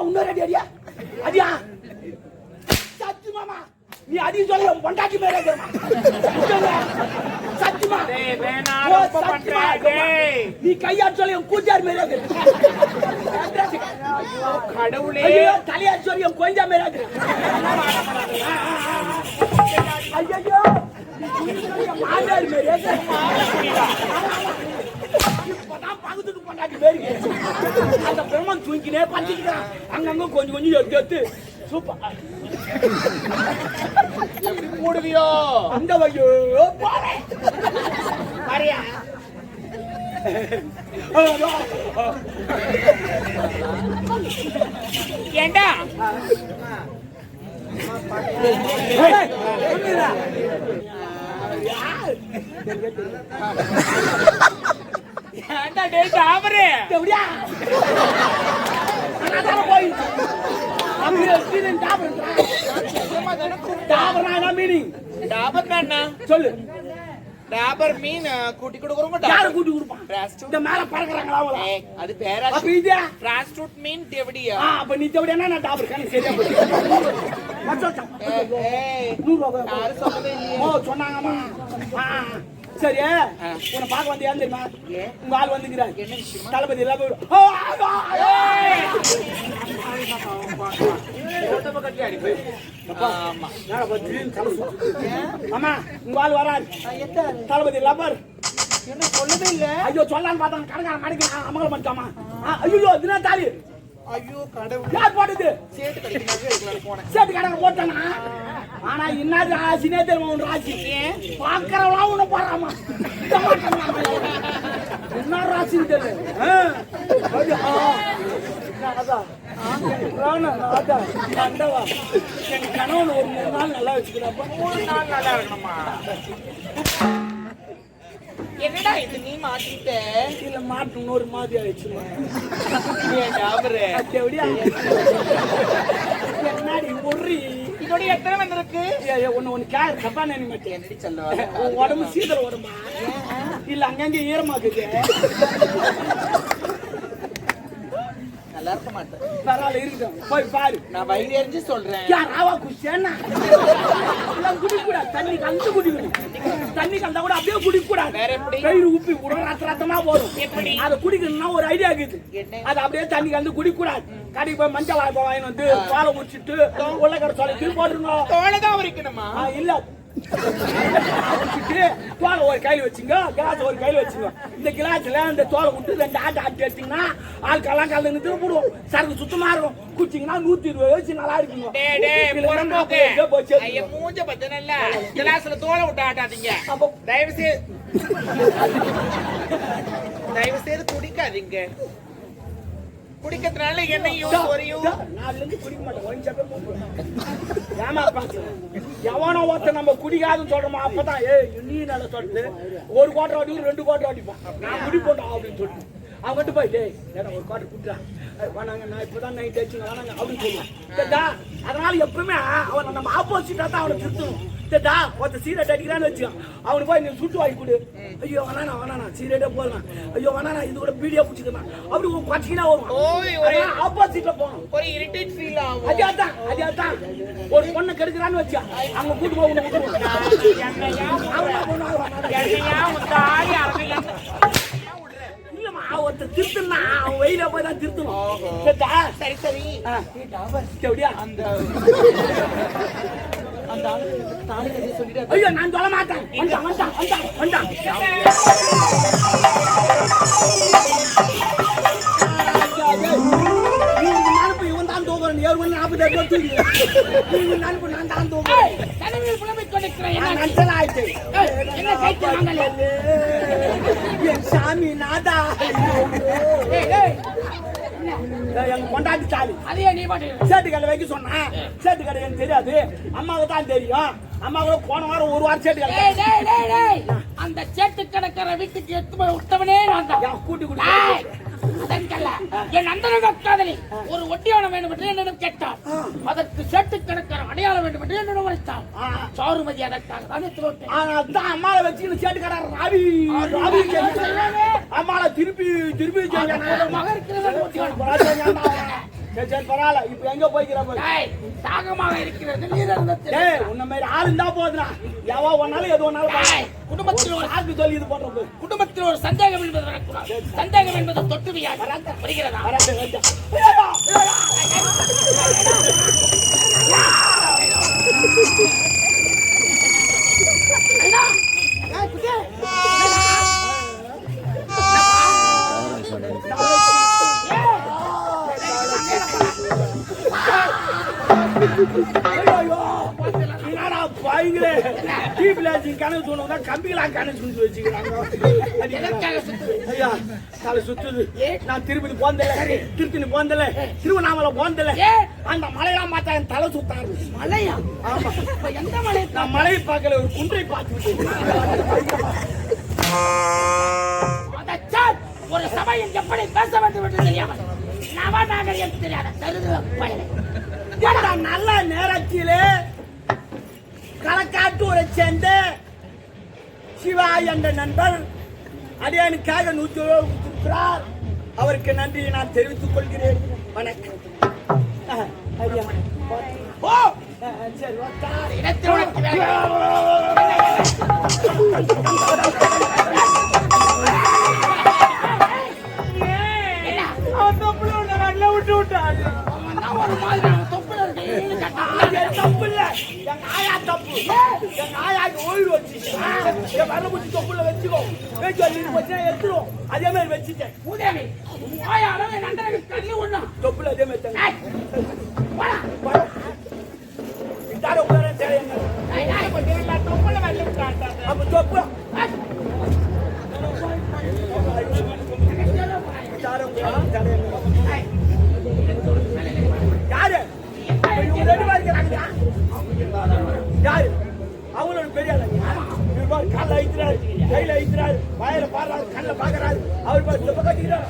இன்னொரு அடி அடியா அடியா சத்து மாமா நீ அடி சொல்ல பொண்டாட்டி மேல சத்தியமா நீ கையாட் சொல்ல கூஜார் மேல கடவுளே தலையாட் சொல்ல கொஞ்சா மேல ஐயோ மாடார் மேல இப்பதான் பகுத்துக்கு பொண்டாட்டி பேருக்கு அந்த பிரம்மன் தூங்கினே பஞ்சிக்கிறான் அங்கங்க கொஞ்சம் கொஞ்சம் எடுத்து சூப்பர் எப்படி மூடுவியோ அந்த வகையோ போறேன் வரியா ஏண்டா ஏண்டா டேய் டாபரே எப்படியா அதான் போய் அப்படியே ஸ்டீரன் டாபர் டாபர் என்ன மீனிங் டாபர் என்ன சொல்லு டாபர் மீன் கூட்டி கொடுக்குறோங்க யாரு கூட்டி கொடுப்பான் இந்த மேல பறக்குறாங்களா அவள அது பேரா அப்ப இது பிராஸ்டியூட் மீன் தேவடியா அப்ப நீ தேவடியா நான் டாபர் கணக்கு சரியா போச்சு மச்சான் ஏய் 100 ரூபாய் யாரு சொல்லவே இல்லையே ஓ சொன்னாங்கம்மா சரி உன்னை பார்க்க வந்து ஏன் தெரியுமா உங்க ஆள் வந்துக்கிறார் என்ன விஷயம் தளபதி எல்லாம் ஆமா உங்க ஆள் வராரு தளபதி லப்பர் என்ன சொல்லவே இல்ல ஐயோ சொல்லான்னு பார்த்தாங்க கணக்கான மணிக்கு அமங்கலம் பண்ணிட்டாமா ஐயோ தினா தாலி ஐயோ கடவுள் யார் போட்டது சேட்டு கடைக்கு போனேன் சேட்டு கணக்கு போட்டானா ஆனா இன்னாது ராசினே தெரியுமா உன் ராசி பாக்குறவெல்லாம் உன்னை போடுறாமா என்ன ராசின்னு தெரியல கணவன் ஒரு 3 நாள் நல்லா வச்சுக்கிறப்ப 3 நாள் நல்லா இருக்கணுமா என்னடா இது நீ மாட்டிட்ட இல்ல மாட்டு இன்னொரு மாதிரி ஆயிடுச்சு என்னடி உர்றி இதோட எத்தனை வந்திருக்கு ஒன்னு கேர் தப்பா நினைக்க மாட்டேன் என்னடி சொல்ல உடம்பு சீதல் உடம்பா இல்ல அங்கங்க ஈரமாக்குது நல்லா இருக்க மாட்டேன் பரவாயில்ல இருக்கட்டும் போய் பாரு நான் வயிறு எரிஞ்சு சொல்றேன் யார் ஆவா குஷேன்னா குடிக்கூடாது தண்ணி கலந்து குடிக்கணும் தண்ணி கலந்தா கூட அப்படியே குடிக்கூடாது வேற எப்படி வயிறு உப்பி கூட ரத்த ரத்தமா போடும் எப்படி அதை குடிக்கணும்னா ஒரு ஐடியா இருக்குது அது அப்படியே தண்ணி கலந்து குடிக்கூடாது கடைக்கு போய் மஞ்சள் வாய்ப்பா வாங்கி வந்து பாலை முடிச்சுட்டு உள்ளக்கடை சொல்லி போட்டுருங்க தோலை தான் உரிக்கணுமா இல்ல தோலை ஒரு கையில் வச்சுங்க கிளாஸ் ஒரு கையில் வச்சுங்க இந்த கிளாஸ்ல இந்த தோலை விட்டு 2 ஆட்டு எடுத்தீங்கன்னா ஆட்கெல்லாம் கலந்து போடுவோம் சரக்கு சுத்தமா இருக்கும் குச்சிங்கன்னா 120 வச்சு நல்லா இருக்குங்க மூஞ்ச பத்த நல்லா கிளாஸ்ல தோலை விட்டு ஆட்டாதீங்க தயவு செய்து குடிக்காதீங்க குடிக்கிறதுனால என்ன யூஸ் வரையும் நாலுல இருந்து குடிக்க மாட்டேன் ஒயின்சாப்பே ஏமா பாத்து எவனோ ஒருத்த நம்ம குடிக்காதுன்னு சொல்றோமா அப்பதான் நீ நல்லா சொல்றது 1 குவார்டர் அடி 2 குவார்டர் அடிப்பான் நான் குடிப்போம் அப்படின்னு சொல்லிட்டு அவங்ககிட்ட போய் ஒரு குவார்டர் குடுறா வேணாங்க நான் இப்பதான் நைட் ஆச்சுங்க வேணாங்க அப்படின்னு சொல்லுவான் அதனால எப்பவுமே அவன் நம்ம ஆப்போசிட்டா தான் அவனை திருத்தணும் ஒருத்த சீரட் அடிக்கிறான்னு வச்சுக்கான் அவனுக்கு போய் நீ சுட்டு வாங்கி கொடு ஐயோ வேணா சீரட்டே போடலாம் ஐயோ வேணா இது கூட பீடியா பிடிச்சிக்கலாம் அப்படி குறைச்சிக்கினா வரும் ஆப்போசிட்ல போகணும் ஒரு இரிட்டேட் ஃபீல் ஆகும் அதான் ஒரு பொண்ணை கெடுக்கிறான்னு வச்சா அங்க கூட்டு போய் இல்லம்மா ஒருத்த திருத்தனா அவன் வெயில போய் தான் திருத்தணும் சரி சரி எப்படியா அந்த சொல்லிட்டு ஐயோ நான் சொல்ல மாட்டேன் வந்தான் நினைப்பு இவன் தான் தூக்குறேன் 7 மணி 40 நினைப்பு நான் தான் தூக்குறேன் சாமி நாதா எங்க கொண்டாடி சாலி அதையே நீ பாட்டு சேட்டு கடை வைக்க சொன்னா சேட்டு கடை எனக்கு தெரியாது அம்மாவுக்கு தான் தெரியும் அம்மாவுக்கு போன வாரம் 1 வாரம் சேட்டு கடை அந்த சேட்டு கடைக்கார வீட்டுக்கு எடுத்து போய் விட்டவனே நான் தான் கூட்டி என் அந்தரங்க காதலி ஒரு ஒட்டியானம் வேண்டும் என்று என்னிடம் கேட்டார். அதற்கு சேட்டு கணக்கார அடையாளம் வேண்டும் என்று என்னிடம் உரைத்தார். சாருமதி அதற்காக தானே தோற்றேன். அதான் அம்மாவை வச்சுக்கிட்டு சேட்டுக்காரர் ராவி ராவி அம்மாவை திருப்பி திருப்பி மக இருக்கிறது ஒட்டியானம். சரி பரவாயில்ல. இப்ப எங்க போய்க்கிற போய் தாகமாக இருக்கிறது நீர் இருந்தது. உன்ன மாதிரி ஆள் இருந்தா போதுனா எவா ஒன்னாலும் எது ஒன்னாலும் குடும்பத்தில் ஒரு ஆக்கு சொல்லி இது பண்றது. குடும்பத்தில் ஒரு சந்தேகம் என்பது வரக்கூடாது. சந்தேகம் என்பது தொட்டு வருகிறதா? என்னடா பாய்ங்களே கணக்கு சொன்னா கம்பிகளா கணக்கு சொல்லி வச்சுக்கிறாங்க. ஐயா தலை சுத்துது. நான் திருப்பதி போந்தல திருத்தணி போந்தல திருவண்ணாமலை போந்தல அந்த மலையெல்லாம் பார்த்தா என் தலை சுத்த ஆரம்பிச்சு. மலையா? ஆமா. எந்த மலை? நான் மலையை பார்க்கல, ஒரு குன்றை பார்த்து ஒரு சபையில் எப்படி பேச வேண்டும் என்று தெரியாமல் நவநாகரிகம் தெரியாத தருது பயனை. நல்ல நேரத்திலே களக்காட்டூரை சேர்ந்த சிவா என்ற நண்பர் அடியானுக்காக 100 ரூபாய் கொடுத்திருக்கிறார். அவருக்கு நன்றியை நான் தெரிவித்துக் கொள்கிறேன். வணக்கம். சரி இடத்தில் உனக்கு விட்டு விட்டாங்க. ஒரு மாதிரி தொப்புல இருக்கு. தப்பு இல்ல, எங்க ஆயா தப்பு. எங்க ஆயாக்கு ஓய்வு வச்சு வரல குச்சி தொப்புல வச்சுக்கோ எடுத்துரும். அதே மாதிரி வச்சுட்டேன். உதவி அளவு நன்றாக கண்ணு ஒண்ணா தொப்புல அதே மாதிரி தொப்புல வெள்ள அப்ப தொப்பு யாரு யாரு அவங்களோட பெரிய கால அழிக்கிறாரு, கையில அழிக்கிறாரு, வாயில பாடுறாரு, கண்ணில பாக்குறாரு. அவர் கட்டிக்கிறார்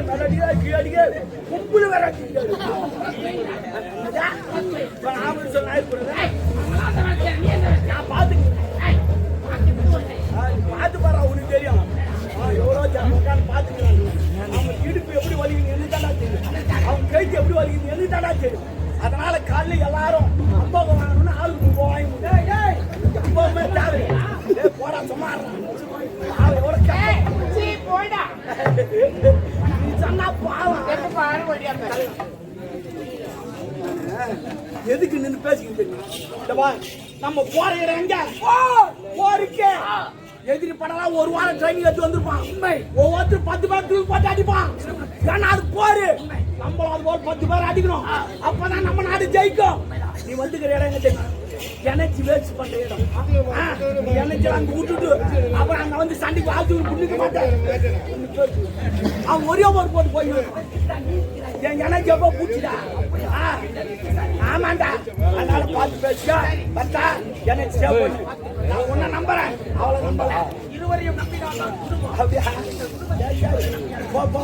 நல்லடிக்கிறார் கீழடிக்கிறார் கும்புல வேற நான் பாத்துக்கிறேன். பார்த்து பாரு, அவனுக்கு தெரியும் எவ்வளவு ஜனக்கான்னு பாத்துக்கிறாங்க. அவங்க இடுப்பு எப்படி வலிக்குது எனக்கு தானா தெரியும், அவங்க கைக்கு எப்படி வலிக்குது எனக்கு தானா தெரியும். அதனால காலைல எல்லாரும் அம்பாவை வாங்கணும்னு ஆளுக்கு வாங்கி போடா சும்மா போய்டா நீ சொன்னா பாவம். எதுக்கு நின்று பேசிக்கிட்டு நம்ம போற இடம் எங்க போருக்கு எதிரி படம் ஒரு வாரம் ட்ரைனிங் எடுத்து வந்திருப்பான். ஒவ்வொருத்தரும் 10 பேர் தூக்கி போட்டு அடிப்பான். ஏன்னா அது போரு, நம்மளும் அது போல 10 பேர் அடிக்கணும். அப்பதான் நம்ம நாடு ஜெயிக்கும். நீ வந்துக்கிற இடம் என்ன தெரியும்? எனர்ஜி வேஸ்ட் பண்ற இடம். எனர்ஜி அங்க விட்டுட்டு அப்புறம் அங்க வந்து சண்டைக்கு ஆச்சு புண்ணிக்க மாட்டேன். அவன் ஒரே ஒரு போட்டு போய் என் எனர்ஜி எப்போ பூச்சிடா. ஆமாண்டா, அதனால பார்த்து பேசுக. பத்தா எனர்ஜி சேவ் பண்ணு. நான் உன்னை நம்புறேன், அவளை நம்பல. இருவரையும் நம்பினான் அப்படியா? போ